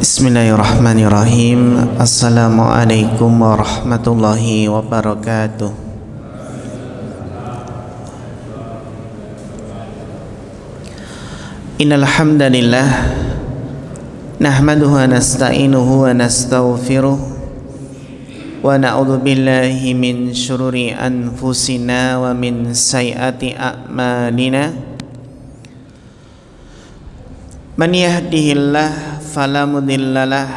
Bismillahirrahmanirrahim. Assalamualaikum warahmatullahi wabarakatuh. Innal hamdalillah nahmaduhu wa nasta'inuhu wa nastaghfiruh wa na'udzu billahi min syururi anfusina wa min sayyiati a'malina. Man yahdihillah fala mudhillalah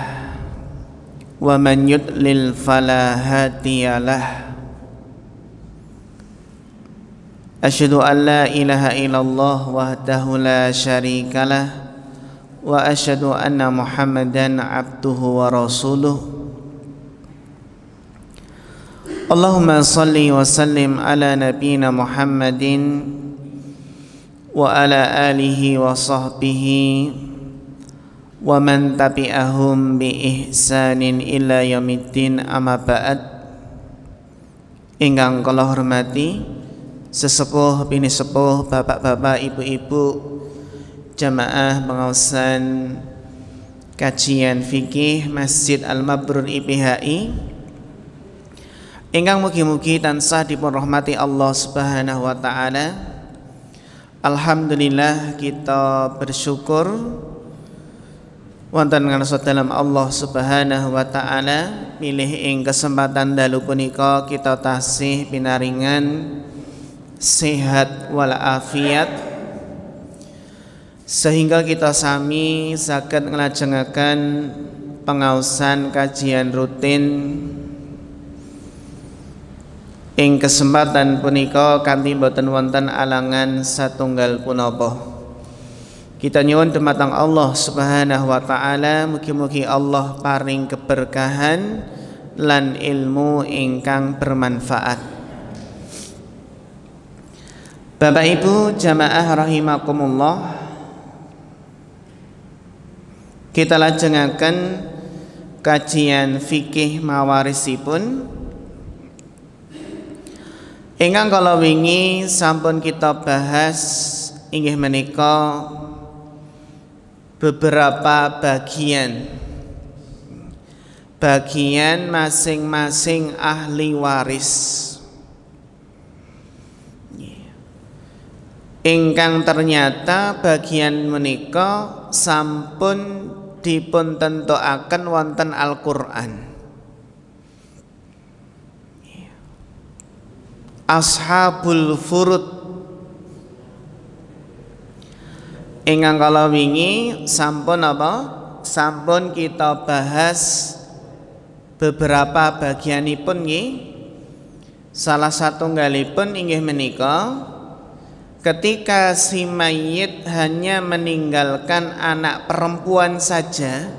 wa man yudlil fala hadiyalah. Asyhadu an la ilaha illallah wahdahu la syarikalah wa asyhadu anna Muhammadan abduhu wa rasuluh. Allahumma salli wa sallim ala nabiyyina Muhammadin wa ala alihi wa sahbihi wa man tabi'ahum bi ihsanin ila yaumiddin, amma ba'd. Ingkang kula hormati sesepuh bini sepuh, bapak-bapak, ibu-ibu, jamaah pengawasan kajian fikih Masjid Al-Mabrur IPHI ingkang mugi-mugi tansah dipun rahmati Allah Subhanahu wa taala. Alhamdulillah, kita bersyukur wonten ngarsa dalam Allah Subhanahu wa taala milih ing kesempatan dalu punika kita tasih pinaringan sehat wal afiat sehingga kita sami saged nglajengaken pengaosan kajian rutin ing kesempatan punika kanthi boten wonten alangan satunggal punapa. Kita nyuwun dumateng Allah Subhanahu wa taala mugi-mugi Allah paring keberkahan lan ilmu ingkang bermanfaat. Bapak Ibu jamaah rahimakumullah, kita lajengaken kajian fikih mawarisipun ingkang kala wingi sampun kita bahas inggih menika beberapa bagian masing-masing ahli waris ingkang ternyata bagian menika sampun dipun tentokaken wonten Al-Qur'an. Ashabul furud ingkang kala wingi sampun sampun kita bahas beberapa bagianipun nggih. Salah satunggalipun inggih menika ketika si mayit hanya meninggalkan anak perempuan saja,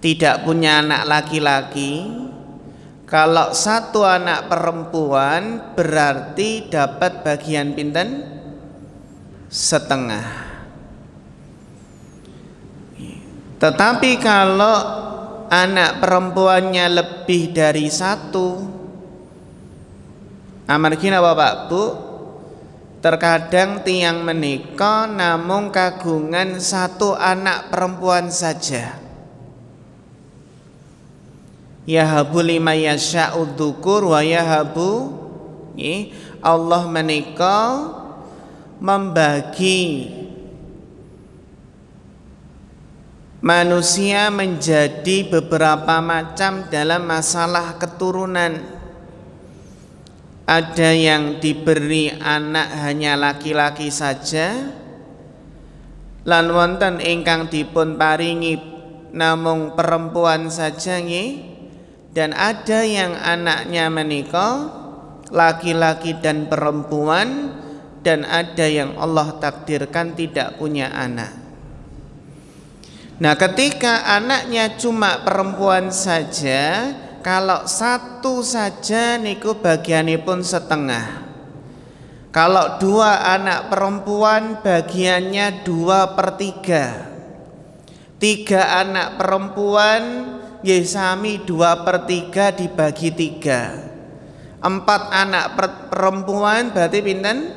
tidak punya anak laki-laki. Kalau satu anak perempuan berarti dapat bagian pinten? Setengah. Tetapi kalau anak perempuannya lebih dari satu, amargi napa Pak Bu? Terkadang tiang menika namung kagungan satu anak perempuan saja. Yahabu lima yasha'u dzukur wa yahabu, Allah menika membagi manusia menjadi beberapa macam dalam masalah keturunan. Ada yang diberi anak hanya laki-laki saja, lan wonten ingkang dipun paringi namung perempuan saja nggih. Dan ada yang anaknya menika laki-laki dan perempuan, dan ada yang Allah takdirkan tidak punya anak. Nah, ketika anaknya cuma perempuan saja, kalau satu saja niku bagianipun setengah. Kalau dua anak perempuan bagiannya 2/3. 3 anak perempuan sami 2/3 dibagi 3. 4 anak perempuan berarti pinten?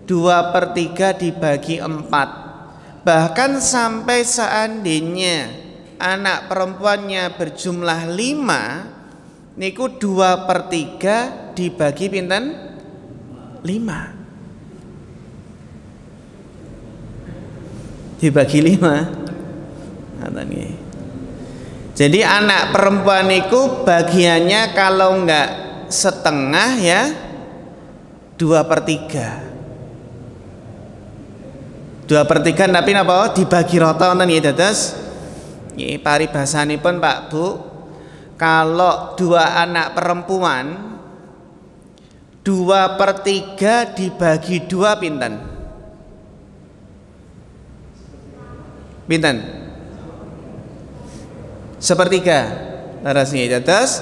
2/3 dibagi 4. bahkan sampai seandainya anak perempuannya berjumlah 5, niku 2/3 dibagi pinten? 5. Dibagi 5. Jadi anak perempuan niku bagiannya kalau enggak setengah ya 2/3. 2/3 tapi napa dibagi rata wonten nggih dados nggih paribasanipun Pak Bu, kalau 2 anak perempuan 2/3 dibagi 2 pinten? Pinten? 1/3. Laras nggih dados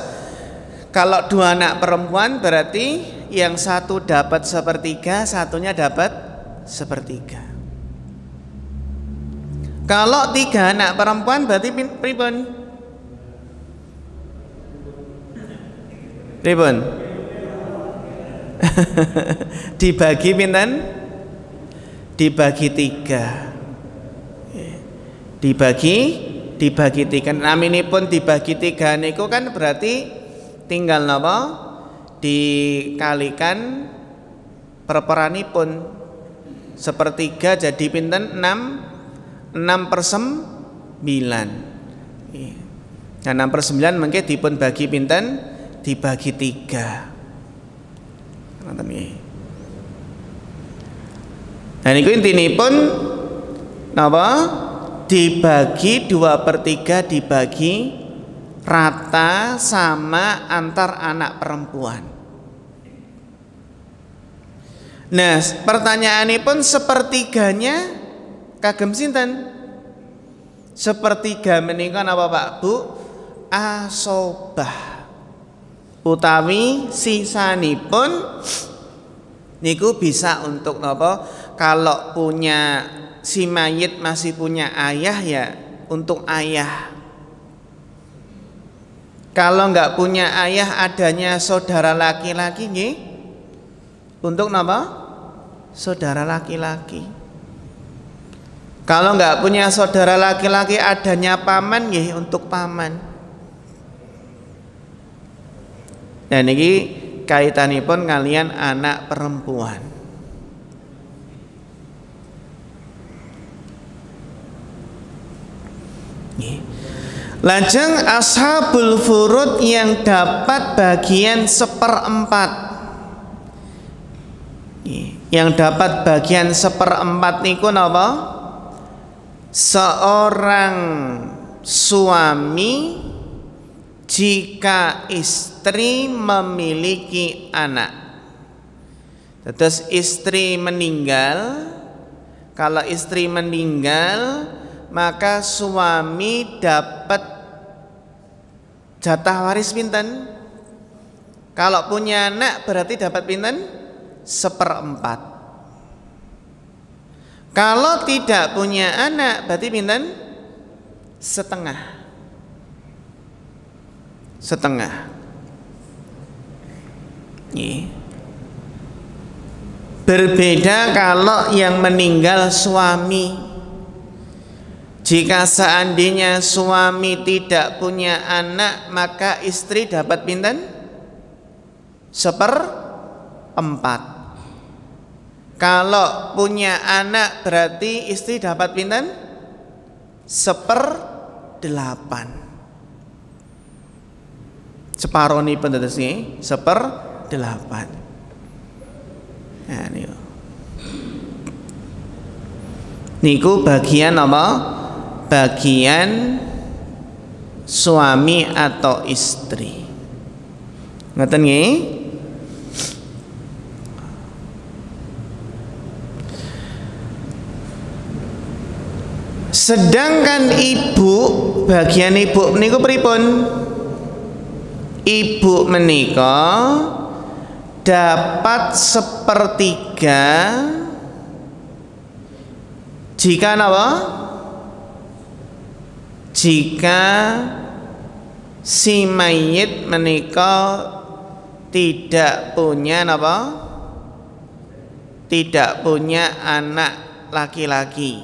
kalau 2 anak perempuan berarti yang satu dapat 1/3, satunya dapat 1/3. Kalau 3 anak perempuan berarti pripun? Pripun? Dibagi pinten? Dibagi 3. Dibagi 3. Naminipun dibagi 3 niku kan berarti tinggal napa? Dikalikan perperanipun 1/3 jadi pinten? 6/9. Nah 6/9 mengke dipun bagi pinten? Dibagi 3. Ngoten nggih. Nah niku intinipun napa? Dibagi 2/3 dibagi rata sama antar anak perempuan. Nah pertanyaanipun 1/3-nya kagem sinten? 1/3 menika napa Pak Bu? Asobah. Utawi sisanipun niku bisa untuk napa? Kalau punya si mayit masih punya ayah ya untuk ayah. Kalau nggak punya ayah adanya saudara laki-laki nggih untuk napa? Saudara laki-laki. Kalau nggak punya saudara laki-laki adanya paman nggih untuk paman. Nah niki kaitanipun kalian anak perempuan. Lajeng ashabul furud yang dapat bagian 1/4. Yang dapat bagian 1/4 niku napa? Seorang suami jika istri memiliki anak. Terus istri meninggal, kalau istri meninggal maka suami dapat jatah waris pinten? Kalau punya anak berarti dapat pinten? 1/4. Kalau tidak punya anak berarti pinten? Setengah. Setengah. Berbeda kalau yang meninggal suami. Jika seandainya suami tidak punya anak, maka istri dapat pinten? 1/4. Kalau punya anak berarti istri dapat pinten? 1/8. Separonipun dados nggih 1/8. Nah niku bagian apa? Bagian suami atau istri. Ngoten nggih? Sedangkan ibu, bagian ibu niku pripun? Ibu menika dapat 1/3 jika napa? Jika si mayit menika tidak punya napa? Tidak punya anak laki-laki.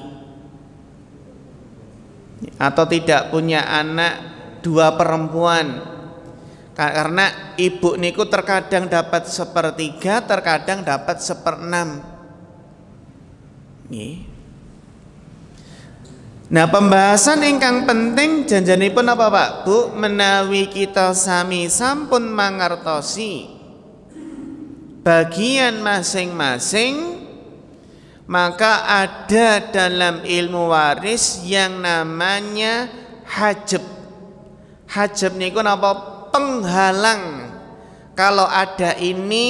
atau tidak punya anak dua perempuan, karena ibu niku terkadang dapat 1/3, terkadang dapat 1/6. Nah, pembahasan ingkang penting janjanipun apa Pak Bu, menawi kita sami sampun mangertosi bagian masing-masing, maka ada dalam ilmu waris yang namanya hajab. Hajab niku napa? Penghalang. Kalau ada ini,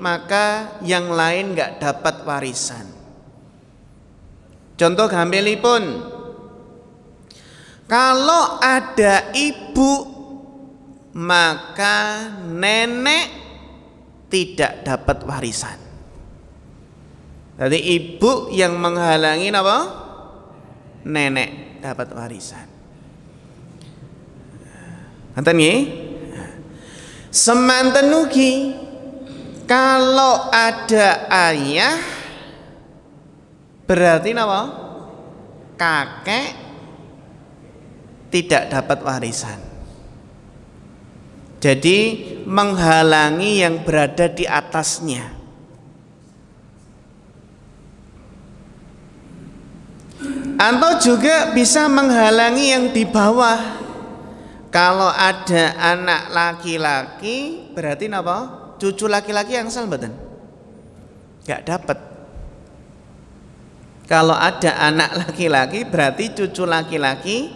maka yang lain nggak dapat warisan. Contoh gampilipun, kalau ada ibu, maka nenek tidak dapat warisan. Jadi ibu yang menghalangi apa? Nenek dapat warisan. Ngoten nggih? Semanten ugi kalau ada ayah, berarti napa? Kakek tidak dapat warisan. Jadi menghalangi yang berada di atasnya. Atau juga bisa menghalangi yang di bawah. Kalau ada anak laki-laki, berarti napa? Cucu laki-laki yang angsal mboten? Gak dapat. Kalau ada anak laki-laki, berarti cucu laki-laki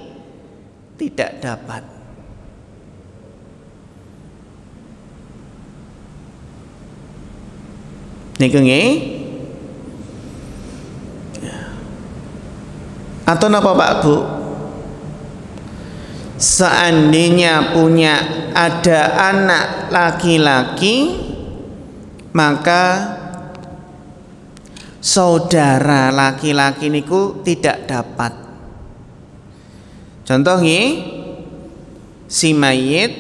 tidak dapat. Niku nggih. Atau napa Pak Bu? Seandainya punya ada anak laki-laki, maka saudara laki-laki niku tidak dapat. Contoh nggih, si mayit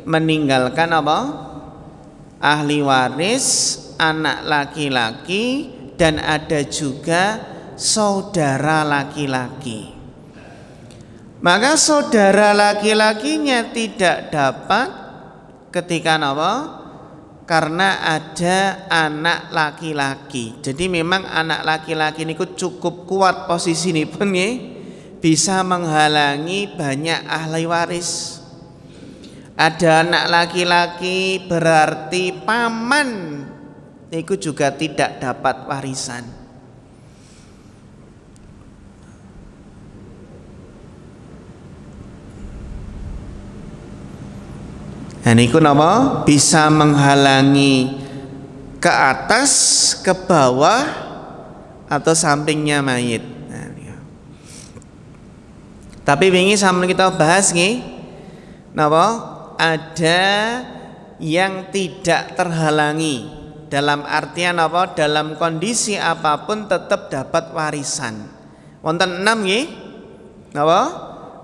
meninggalkan apa? Ahli waris, anak laki-laki, dan ada juga saudara laki-laki. Maka saudara laki-lakinya tidak dapat ketika apa? Karena ada anak laki-laki. Jadi memang anak laki-laki ini cukup kuat posisi ini pun ya, bisa menghalangi banyak ahli waris. Ada anak laki-laki berarti paman itu juga tidak dapat warisan. Dan itu nama bisa menghalangi ke atas, ke bawah, atau sampingnya mayit. Nah, tapi wingi sampeyan kita bahas nih, napa? Ada yang tidak terhalangi, dalam artian apa? Dalam kondisi apapun tetap dapat warisan. Wonten 6 nggih. Napa?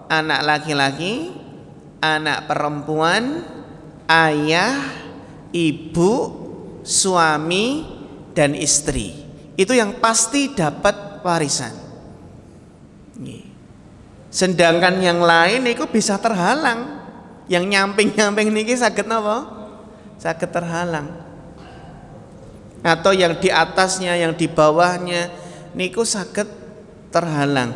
Anak laki-laki, anak perempuan, ayah, ibu, suami, dan istri. Itu yang pasti dapat warisan. Sedangkan yang lain itu bisa terhalang. Yang nyamping-nyamping niki saged napa? Saged terhalang. Atau yang di atasnya, yang di bawahnya niku saged terhalang.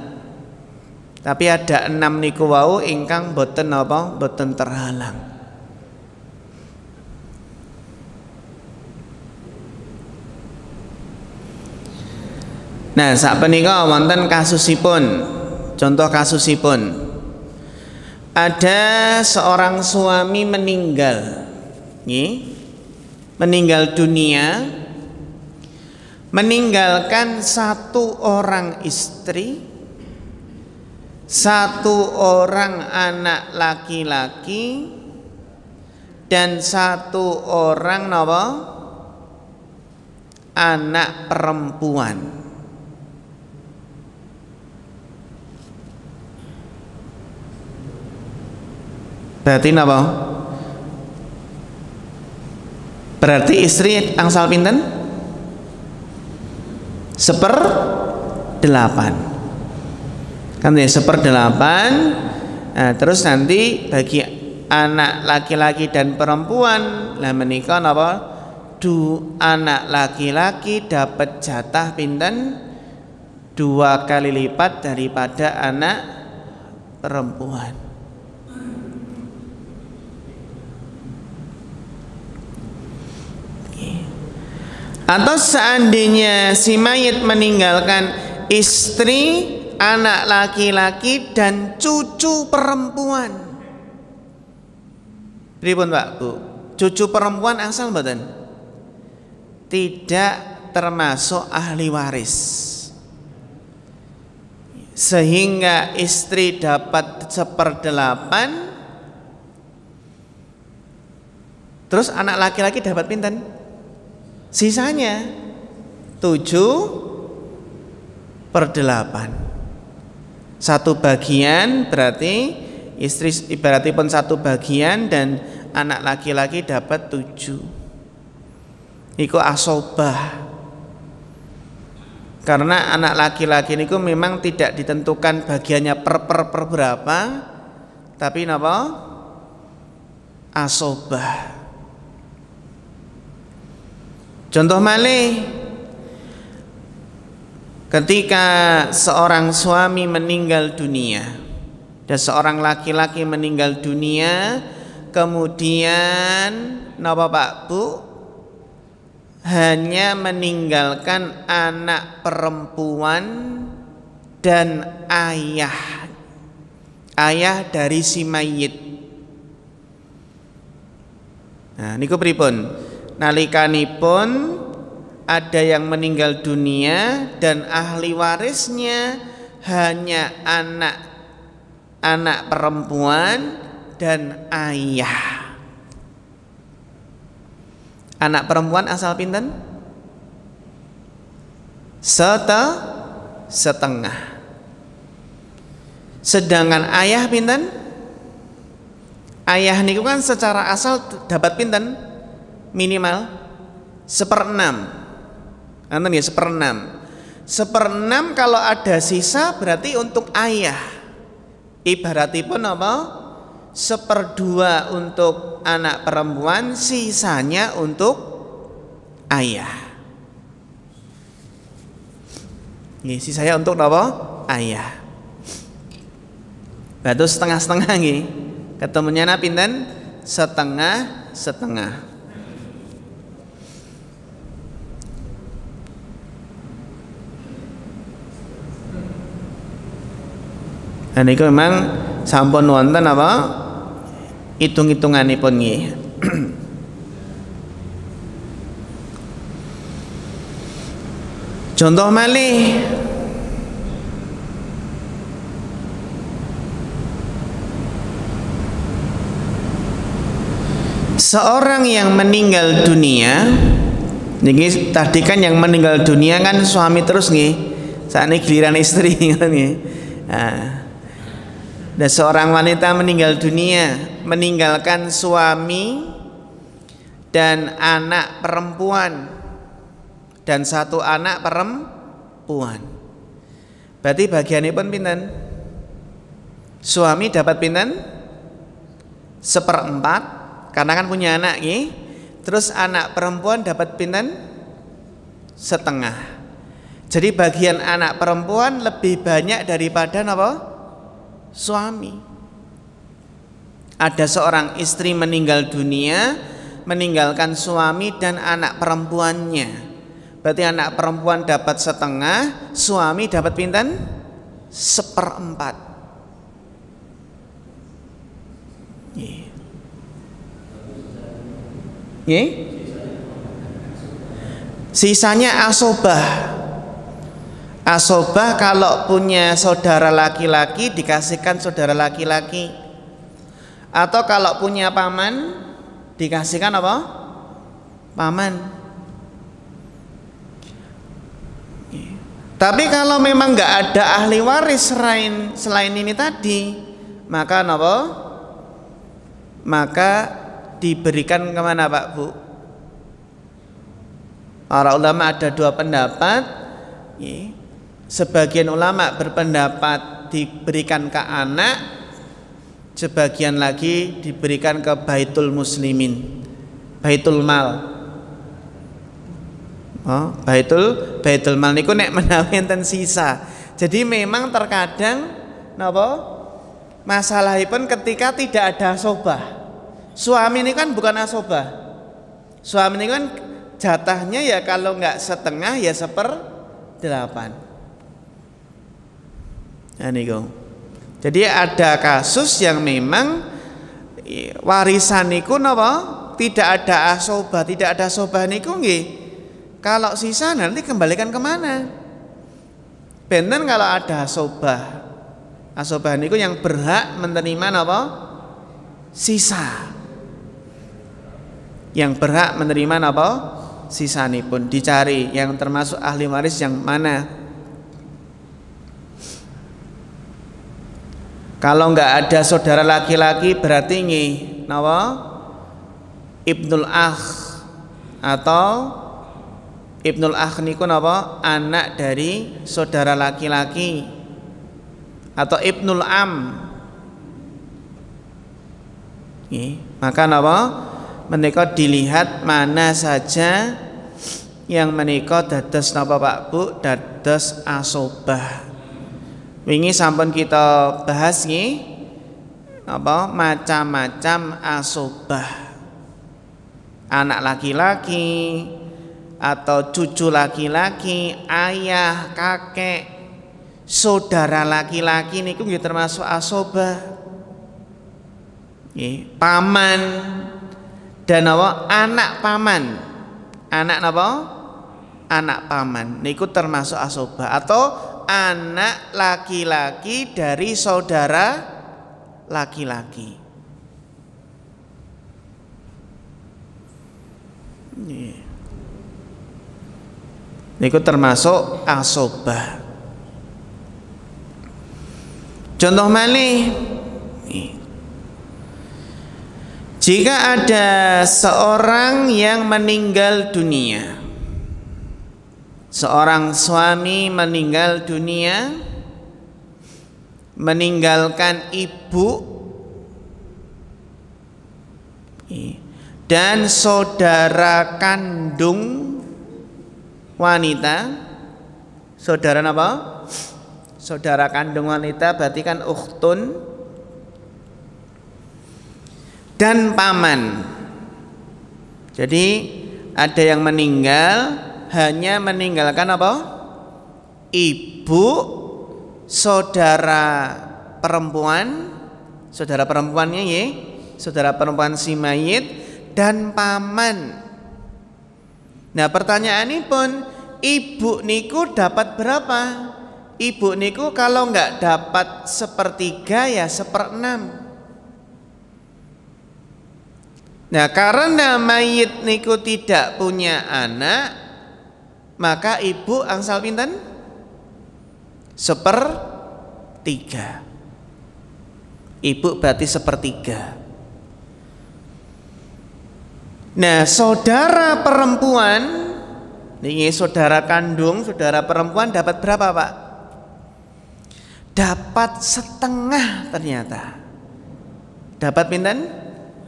Tapi ada 6 niku wau ingkang boten napa? Boten terhalang. Nah, sapunika wonten kasusipun. Contoh kasusipun. Ada seorang suami meninggal. Meninggal dunia, meninggalkan 1 orang istri, 1 orang anak laki-laki, dan 1 orang napa? Anak perempuan. Berarti napa? Berarti istri angsal pinten? 1/8. kan ya 1/8. Nah, terus nanti bagi anak laki-laki dan perempuan lah menikah napa anak laki-laki dapat jatah pinten 2 kali lipat daripada anak perempuan. Atau seandainya si mayit meninggalkan istri, anak laki-laki dan cucu perempuan. Pripun Pak Bu? Cucu perempuan asal mboten? Tidak termasuk ahli waris. Sehingga istri dapat 1/8, terus anak laki-laki dapat pinten? Sisanya 7/8. 1 bagian berarti istri ibaratipun 1 bagian dan anak laki-laki dapat 7. Iku asobah. Karena anak laki-laki niku memang tidak ditentukan bagiannya per berapa, tapi napa? Asobah. Contoh malih, ketika seorang suami meninggal dunia dan seorang laki-laki meninggal dunia, kemudian napa Pak Bu? Hanya meninggalkan anak perempuan dan ayah dari si mayit. Nah, niku pripun? Nalikanipun ada yang meninggal dunia dan ahli warisnya hanya anak perempuan dan ayah. Anak perempuan asal pinten? Setengah. Sedangkan ayah pinten? Ayah niku kan secara asal dapat pinten? Minimal 1/6. Anten ya 1/6. 1/6 kalau ada sisa berarti untuk ayah. Ibaratipun apa? 1/2 untuk anak perempuan, sisanya untuk ayah. Nggih, sisanya untuk apa? Ayah. Berarti setengah-setengah nggih. Ketemunya pinten? Setengah-setengah. Dan itu memang sampun wonten apa? Hitung-hitunganipun nggih. Contoh malih, seorang yang meninggal dunia, niki tadi kan yang meninggal dunia kan suami terus nggih. Sakniki giliran istri nggih. Nah, dan seorang wanita meninggal dunia, meninggalkan suami dan anak perempuan dan 1 anak perempuan. Berarti bagianipun pinten? Suami dapat pinten? 1/4 karena kan punya anak nggih. Terus anak perempuan dapat pinten? 1/2. Jadi bagian anak perempuan lebih banyak daripada napa? Suami. Ada seorang istri meninggal dunia, meninggalkan suami dan anak perempuannya. Berarti anak perempuan dapat 1/2, suami dapat pinten? 1/4. Sisanya asobah. Asobah kalau punya saudara laki-laki dikasihkan saudara laki-laki, atau kalau punya paman dikasihkan apa? Paman. Tapi kalau memang nggak ada ahli waris selain ini tadi, maka apa? Maka diberikan kemana Pak Bu? Para ulama ada 2 pendapat. Sebagian ulama berpendapat diberikan ke anak, sebagian lagi diberikan ke Baitul Muslimin, Baitul Mal. Baitul Mal niku nek menawi enten sisa. Jadi memang terkadang napa masalahipun ketika tidak ada asobah. Suami ini kan bukan asobah. Suami ini kan jatahnya ya kalau nggak setengah ya 1/8. Nah niku. Jadi ada kasus yang memang warisan niku napa tidak ada asobah, tidak ada asobah niku nggih. Kalau sisa nanti kembalikan kemana? Benten kalau ada asobah. Asobah niku yang berhak menerima napa? Sisa. Yang berhak menerima napa? Sisanipun dicari yang termasuk ahli waris yang mana. Kalau enggak ada saudara laki-laki berarti nggih napa? Ibnul Akh atau Ibnul Akh niku napa? Anak dari saudara laki-laki atau Ibnul Am. Maka napa? Menika dilihat mana saja yang menika dados napa Pak Bu, dados asobah. Wingi sampun kita bahas nggih apa macam-macam asobah. Anak laki-laki atau cucu laki-laki, ayah, kakek, saudara laki-laki niku nggih termasuk asobah. Nggih, paman dan apa anak paman. Anak napa? Anak paman niku termasuk asobah atau anak laki-laki dari saudara laki-laki. Niku termasuk asobah. Contoh malih, jika ada seorang yang meninggal dunia, seorang suami meninggal dunia, meninggalkan ibu dan saudara kandung wanita. Saudara apa? Saudara kandung wanita berarti kan ukhtun dan paman. Jadi ada yang meninggal hanya meninggalkan apa? Ibu, saudara perempuan, saudara perempuannya ya, saudara perempuan si mayit dan paman. Nah pertanyaan ini pun, ibu niku dapat berapa? Ibu niku kalau nggak dapat 1/3 ya 1/6. Nah karena mayit niku tidak punya anak, maka ibu angsal pinten? 1/3. Ibu berarti 1/3. Nah saudara perempuan, ini saudara kandung, saudara perempuan dapat berapa Pak? Dapat setengah ternyata. Dapat pinten?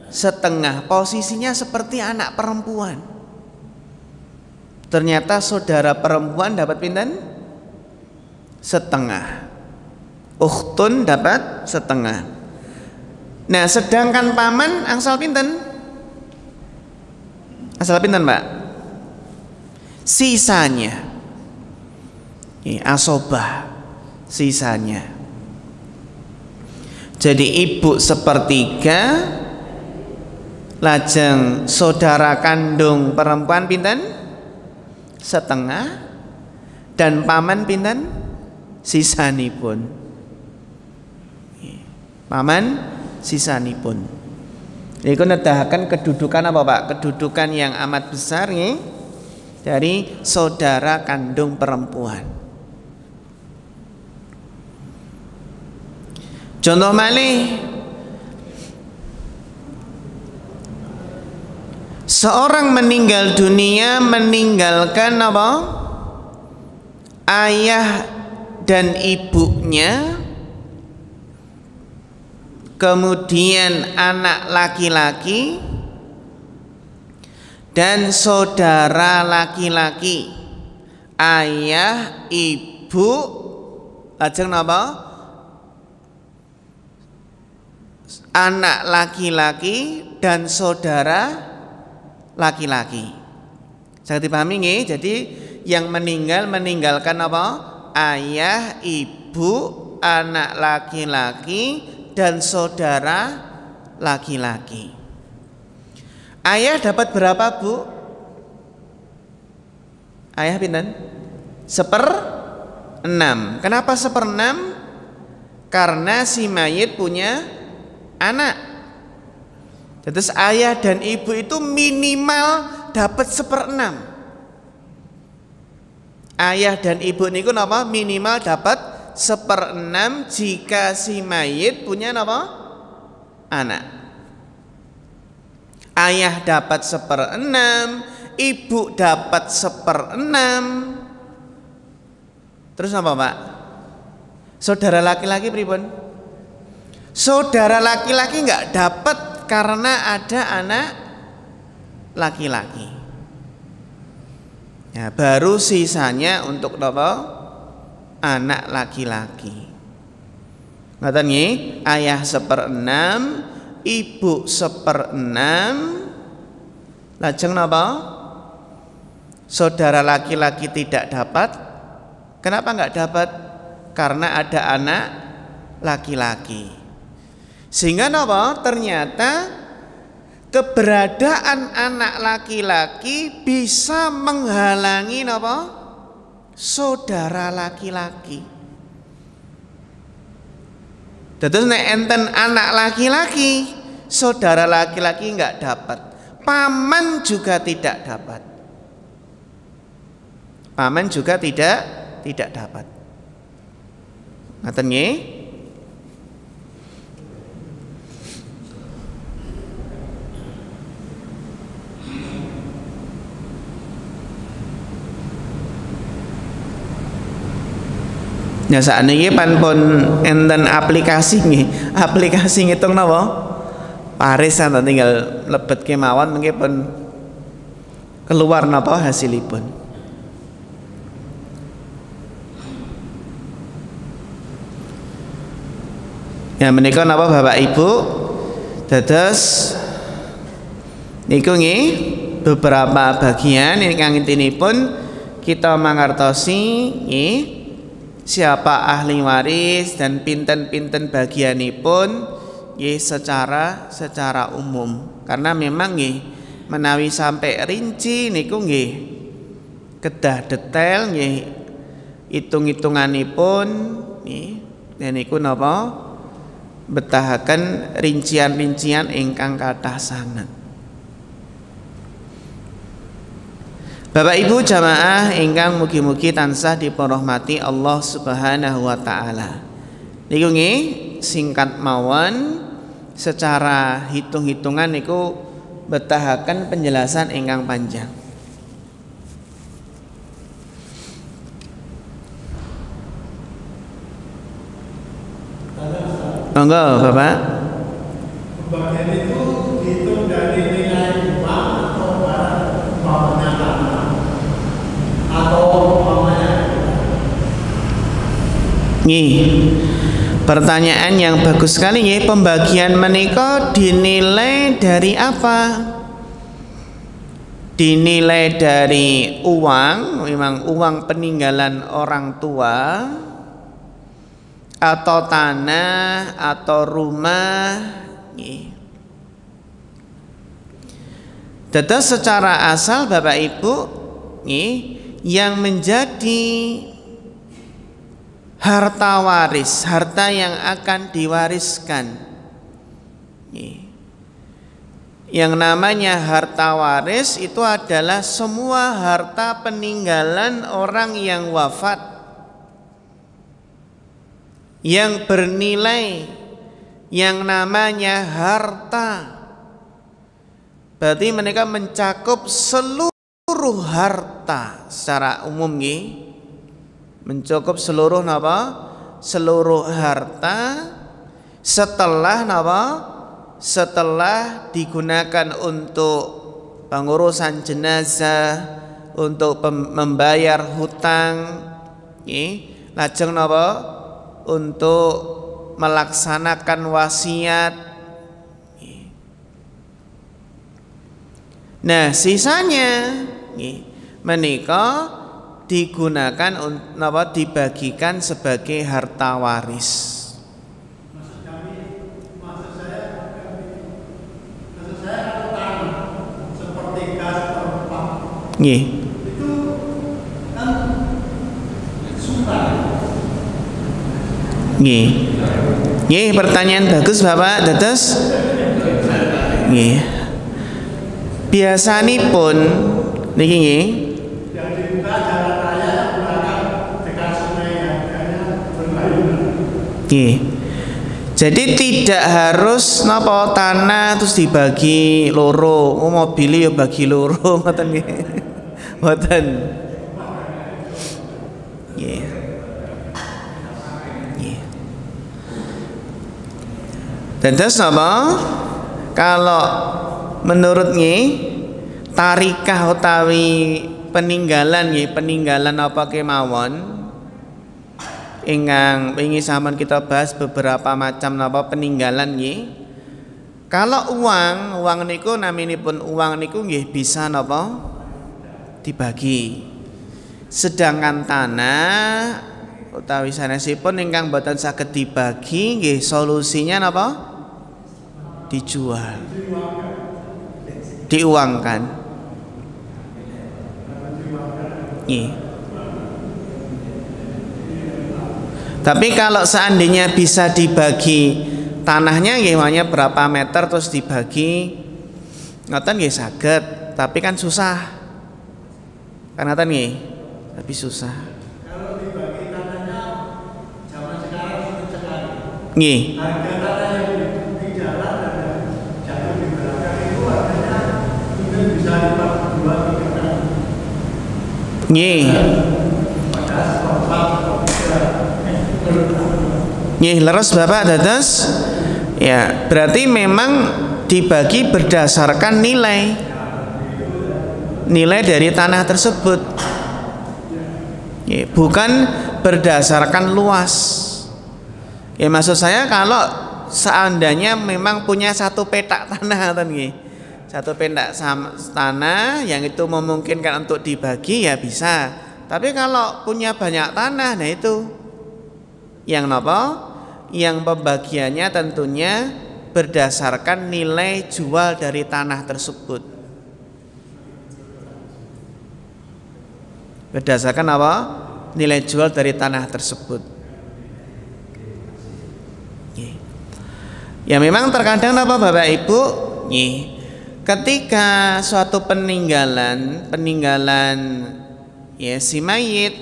Setengah. Posisinya seperti anak perempuan. Ternyata saudara perempuan dapat pinten? Setengah. Ukhtun dapat setengah. Nah sedangkan paman angsal pinten? Angsal pinten Pak? Sisanya. Asobah. Sisanya. Jadi ibu 1/3, lajeng saudara kandung perempuan pinten? Setengah, dan paman pinten? Sisanipun. Paman sisanipun. Ini nedahaken kedudukan apa Pak? Kedudukan yang amat besar nih dari saudara kandung perempuan. Contoh malih, seorang meninggal dunia meninggalkan apa? Ayah dan ibunya kemudian anak laki-laki dan saudara laki-laki, ayah, ibu, lajeng napa? Anak laki-laki dan saudara laki-laki. Saya dipahami nggih? Jadi yang meninggalkan apa? Ayah, ibu, anak laki-laki dan saudara laki-laki. Ayah dapat berapa, Bu? Ayah pinten? 1/6. Kenapa 1/6? Karena si mayit punya anak. Terus ayah dan ibu itu minimal dapat 1/6. Ayah dan ibu niku napa? Minimal dapat 1/6 jika si mayit punya napa? Anak. Ayah dapat 1/6, ibu dapat 1/6. Terus apa, Pak? Saudara laki-laki pripun? Saudara laki-laki enggak dapat karena ada anak laki-laki. Ya, baru sisanya untuk apa? Anak laki-laki. Ngoten nggih, ayah 1/6, ibu 1/6. Lajeng napa? Saudara laki-laki tidak dapat. Kenapa enggak dapat? Karena ada anak laki-laki. Sehingga napa? Ternyata keberadaan anak laki-laki bisa menghalangi napa? Saudara laki-laki. Terus nek enten anak laki-laki, saudara laki-laki enggak dapat. Paman juga tidak dapat. Paman juga tidak dapat. Ngaten nggih? Ya sakniki pun enten aplikasi nggih. Aplikasi ngitung napa? Paris enten tinggal lebet kemawon mengke pun keluar napa hasilipun. Ya menika napa Bapak Ibu? Dados niku nggih beberapa bagian ingkang intinipun kita mangertosi nggih siapa ahli waris dan pinten-pinten bagianipun nggih secara umum. Karena memang nggih menawi sampai rinci niku nggih kedah detail nggih hitung-hitunganipun nggih niku napa betahaken rincian-rincian ingkang kathah sanget. Bapak Ibu jamaah ingkang mugi-mugi tansah dipunrahmati Allah Subhanahu wa taala. Niku nggih singkat mawon secara hitung-hitungan niku betahaken penjelasan ingkang panjang. Monggo Bapak. Pembagian itu dihitung dari nilai uang atau barang umpamanya tanah atau umpamanya. Nggih. Pertanyaan yang bagus sekali nggih. Pembagian menika dinilai dari apa? Dinilai dari uang, memang uang peninggalan orang tua, atau tanah atau rumah nggih. Dados secara asal Bapak Ibu nggih yang menjadi harta waris, harta yang akan diwariskan nggih. Yang namanya harta waris itu adalah semua harta peninggalan orang yang wafat yang bernilai yang namanya harta. Berarti mereka mencakup seluruh harta secara umum mencakup seluruh apa? Seluruh harta setelah napa? Setelah digunakan untuk pengurusan jenazah, untuk membayar hutang, lajeng napa? Untuk melaksanakan wasiat. Nah, sisanya menika digunakan napa? Dibagikan sebagai harta waris. Itu kan sumpah. Pertanyaan bagus Bapak dados. Biasanipun niki nggih. Yang dibuka jalan raya yang belakang dekat sungai harganya berbayar. Jadi tidak harus napa tanah terus dibagi loro, mobil ya bagi loro ngoten nggih. Mboten. Nggih. Dados napa? Kalau menurut tarikah utawi peninggalan peninggalan apa kemawon ingkang wingi sampean kita bahas beberapa macam napa peninggalan kalau uang niku naminipun uang niku nggih bisa napa dibagi, sedangkan tanah utawi sanesipun ingkang boten saged dibagi nggih solusinya napa dijual, diuangkan. Tapi kalau seandainya bisa dibagi tanahnya nggih berapa meter terus dibagi ngoten nggih saged, tapi kan susah. Kan ngoten nggih, tapi susah. Kalau dibagi tanahnya zaman sekarang sulit sekali. Nggih. Harga tanah yang di jalan dan jatuh di belakang itu harganya mungkin bisa lipat 2-3 kali. Nggih. Nggih, leres Bapak dados. Ya, berarti memang dibagi berdasarkan nilai dari tanah tersebut. Ya, bukan berdasarkan luas. Ya, maksud saya kalau seandainya memang punya satu petak tanah satu petak tanah yang itu memungkinkan untuk dibagi ya bisa. Tapi kalau punya banyak tanah, nah itu yang napa? Yang pembagiannya tentunya berdasarkan nilai jual dari tanah tersebut. Berdasarkan apa? Nilai jual dari tanah tersebut. Ya memang terkadang apa Bapak Ibu? Ketika suatu peninggalan ya si mayit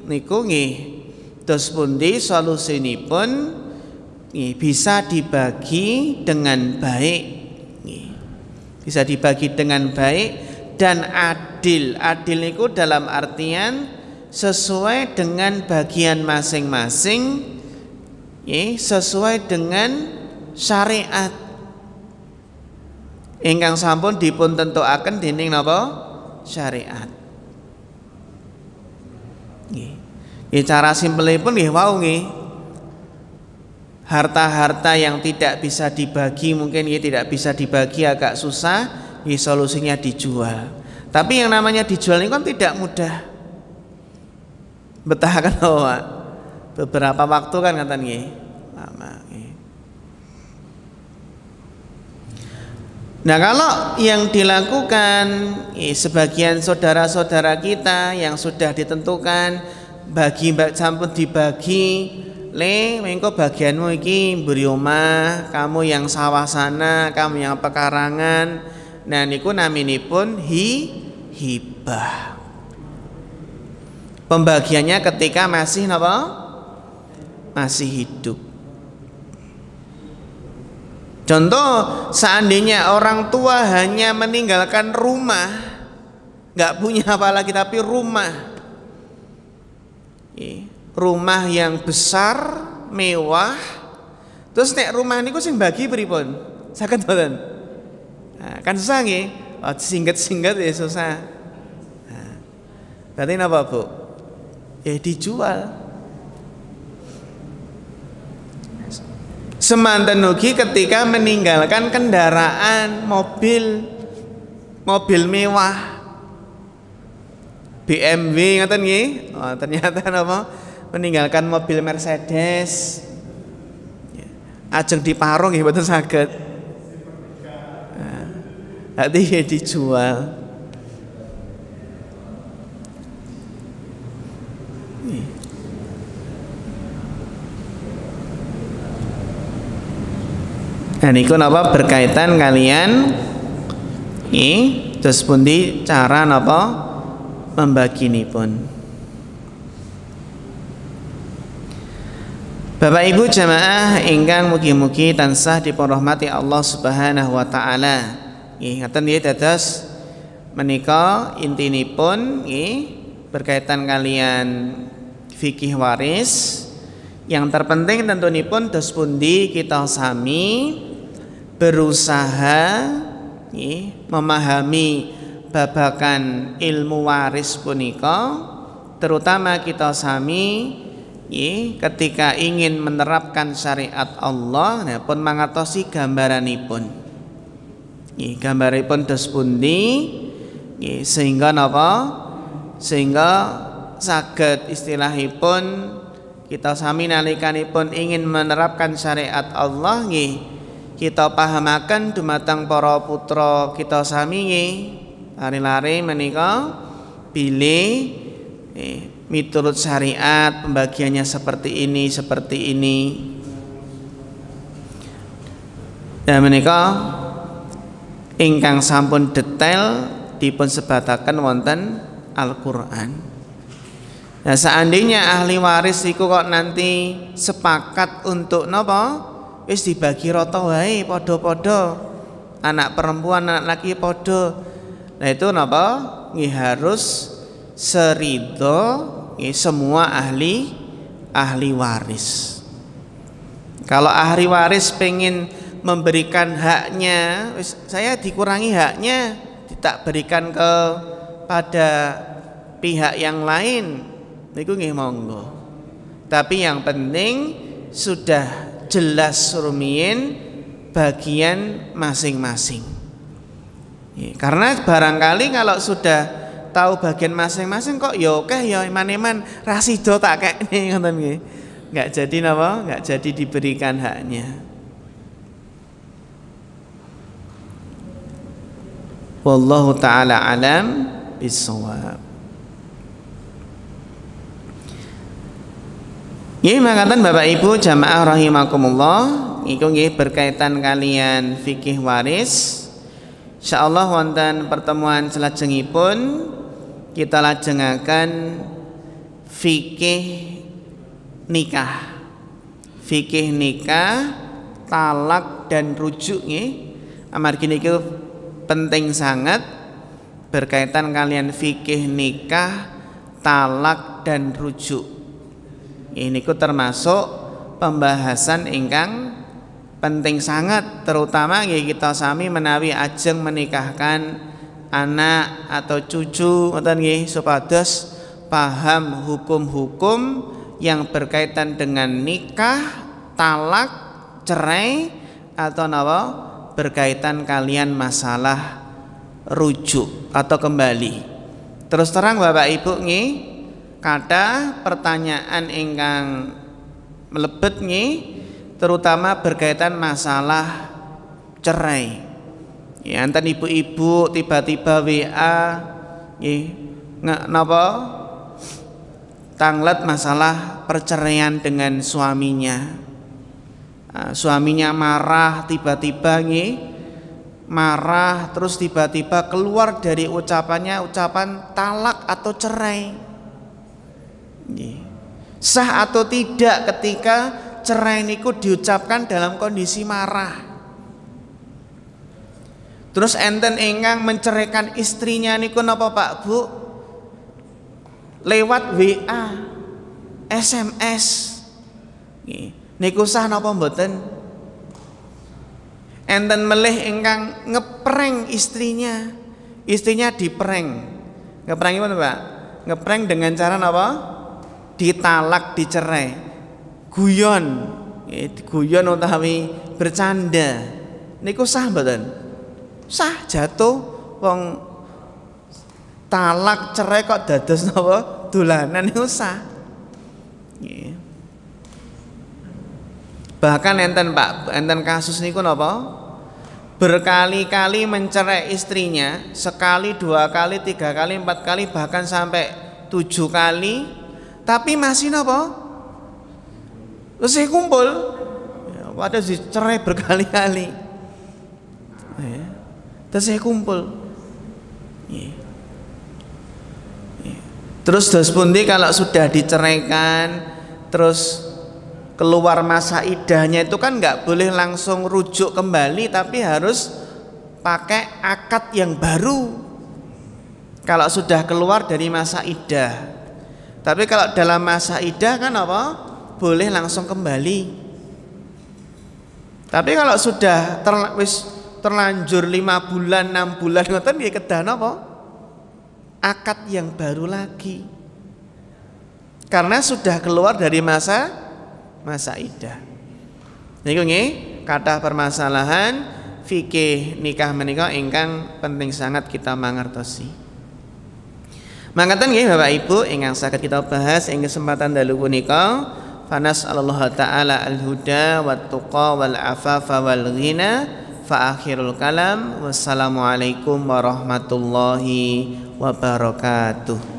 niku terus pundi solusinipun bisa dibagi dengan baik, bisa dibagi dengan baik dan adil. Adil niku dalam artian sesuai dengan bagian masing-masing, sesuai dengan syariat ingkang sampun dipun tentuaken dening napa syariat. Cara simpelipun nggih wau harta-harta yang tidak bisa dibagi mungkin tidak bisa dibagi agak susah, solusinya dijual. Tapi yang namanya dijual ini kan tidak mudah. Betah kan Pak? Beberapa waktu kan ngaten nggih. Lama nggih. Nah, kalau yang dilakukan sebagian saudara-saudara kita yang sudah ditentukan bagi sampun dibagi mengko bagianmu iki mburi omah, kamu yang sawah sana, kamu yang pekarangan. Nah niku naminipun hibah. Pembagiannya ketika masih napa? Masih hidup. Contoh, seandainya orang tua hanya meninggalkan rumah, nggak punya apa lagi tapi rumah yang besar, mewah, Terus nek rumah niku sing bagi pripun? Saged mboten? Nah, kan susah nggih. Oh, singget-singget ya susah. Nah, berarti napa, Bu? Ya dijual. Semanten ugi ketika meninggalkan kendaraan mobil mewah BMW ngoten nggih. Oh, ternyata napa? Meninggalkan mobil Mercedes. Ajeng diparung nggih mboten saged. Hati ya dijual. Nah niku napa berkaitan kalian terus pundi cara napa membaginipun. Bapak Ibu jamaah ingkang mugi-mugi tansah dipun rahmati Allah Subhanahu wa taala. Nggih ngaten nggih dados menika intinipun nggih berkaitan kalian fikih waris. Yang terpenting tentunipun dos pundi kita sami berusaha memahami babakan ilmu waris punika, terutama kita sami ketika ingin menerapkan syariat Allah pun mangatosi gambaranipun. Gambaranipun dos pundi sehingga napa? Sehingga saged istilahipun kita sami nalikanipun ingin menerapkan syariat Allah nggih kita pahamaken dumateng para putra kita sami nggih lari-lari menika bilih miturut syariat pembagiannya seperti ini dan menika ingkang sampun detail dipun sebataken wonten Al-Qur'an. Nah seandainya ahli waris iku kok nanti sepakat untuk napa wis dibagi rata wae padha-padha anak perempuan anak laki padha. Nah itu napa nggih harus seridho nggih semua ahli waris. Kalau ahli waris pengen memberikan haknya wis saya dikurangi haknya tidak berikan kepada pihak yang lain niku nggih monggo. Tapi yang penting sudah jelas rumiyin bagian masing-masing. Karena barangkali kalau sudah tahu bagian masing-masing kok ya akeh ya iman-iman ra sida tak kekne ngoten nggih. Enggak jadi napa? Enggak jadi diberikan haknya. Wallahu taala alam bisawab. Nggih mangkaten Bapak Ibu jamaah rahimakumullah, iku nggih berkaitan kalian fikih waris. Insyaallah wonten pertemuan salajengipun kita lajengaken fikih nikah. Fikih nikah, talak dan rujuk nggih. Amargi niku penting sangat berkaitan kalian fikih nikah, talak dan rujuk. Ini ku termasuk pembahasan ingkang penting sangat, terutama kita sami menawi ajeng menikahkan anak atau cucu ngoten nggih supados paham hukum-hukum yang berkaitan dengan nikah, talak, cerai atau napa berkaitan kalian masalah rujuk atau kembali. Terus terang Bapak Ibu nggih kata pertanyaan ingkang melebet nggih terutama berkaitan masalah cerai. Ya enten ibu-ibu tiba-tiba WA nggih napa tanglet masalah perceraian dengan suaminya. Suaminya marah tiba-tiba nggih marah terus tiba-tiba keluar dari ucapannya ucapan talak atau cerai. Sah atau tidak ketika cerai niku diucapkan dalam kondisi marah. Terus enten ingkang menceraikan istrinya niku napa Pak Bu? Lewat WA, SMS. Niku sah napa mboten? enten melih ingkang ngeprank istrinya. Istrinya diprank. Ngeprank gimana, Pak? Ngeprank dengan cara apa? Ditalak, dicerai. Guyon. Guyon utawi bercanda. Niku sah mboten? Sah, jatuh wong talak cerai kok dados napa? Dolanan niku sah. Nggih. Bahkan enten Pak, enten kasus niku napa? Berkali-kali mencerai istrinya, sekali, 2 kali, 3 kali, 4 kali, bahkan sampai 7 kali, tapi masih napa? Masih kumpul. Ya, padahal dicerai berkali-kali. Ya. Tasih kumpul. Ya. Ya. Terus dos pundi kalau sudah diceraikan, terus keluar masa idahnya itu kan nggak boleh langsung rujuk kembali, tapi harus pakai akad yang baru kalau sudah keluar dari masa idah. Tapi kalau dalam masa idah kan apa? Boleh langsung kembali. Tapi kalau sudah terlanjur 5 bulan 6 bulan ngoten nggih kedah napa? Akad yang baru lagi. Karena sudah keluar dari masa idah. Niku nggih kathah permasalahan fikih nikah menika ingkang penting sangat kita mangertosi. Mangkaten nggih Bapak Ibu ingkang saged kita bahas ing kesempatan dalu punika, fanas'alullah ta'ala al-huda wat tuqa wal afafa wal ghina. Fa akhirul kalam wassalamualaikum warahmatullahi wabarakatuh.